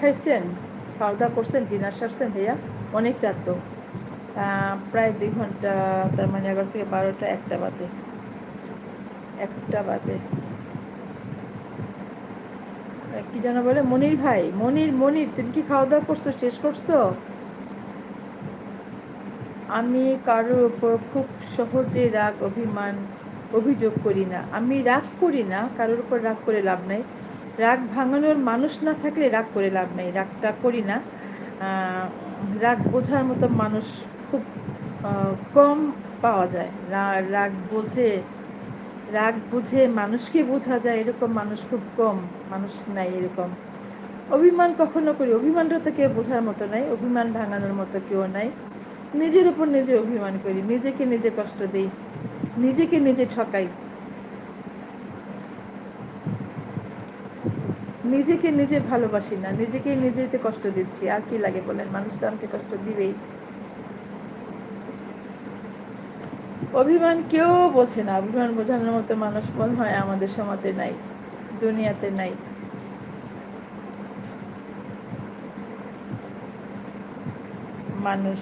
খাইছেন? খাওয়া দাওয়া করছেন? ডিনার সারছেন ভাইয়া? অনেক রাত তো, প্রায় 2 ঘন্টা, তার মানে 11 থেকে 12টা, 1টা বাজে। 1টা বাজে। কি যেন বলে, মনির ভাই, মনির মনির তুমি কি খাওয়া দাওয়া করছো, শেষ করছো? আমি কারোর ওপর খুব সহজে রাগ অভিমান অভিযোগ করি না। আমি রাগ করি না, কারোর উপর রাগ করে লাভ নাই। রাগ ভাঙানোর মানুষ না থাকলে রাগ করে লাভ নাই, রাগটা করি না। রাগ বোঝার মতো মানুষ খুব কম পাওয়া যায়। রাগ বোঝে, রাগ বুঝে মানুষকে বোঝা যায় এরকম মানুষ খুব কম, মানুষ নাই এরকম। অভিমান কখনো করি, অভিমানটা তো কেউ বোঝার মতো নাই, অভিমান ভাঙানোর মতো কেউ নাই। নিজের উপর নিজে অভিমান করি, নিজেকে নিজে কষ্ট দিই, নিজেকে নিজে ঠকাই, নিজেকে নিজে ভালোবাসি না, নিজেকে নিজেতে কষ্ট দিচ্ছি। আর কি লাগে বলেন, মানুষ তো আমাকে কষ্ট দিবেই। অভিমান কেউ বোঝে না, অভিমান বোঝানোর মতো মানুষ মনে হয় আমাদের সমাজে নাই, দুনিয়াতে নাই। মানুষ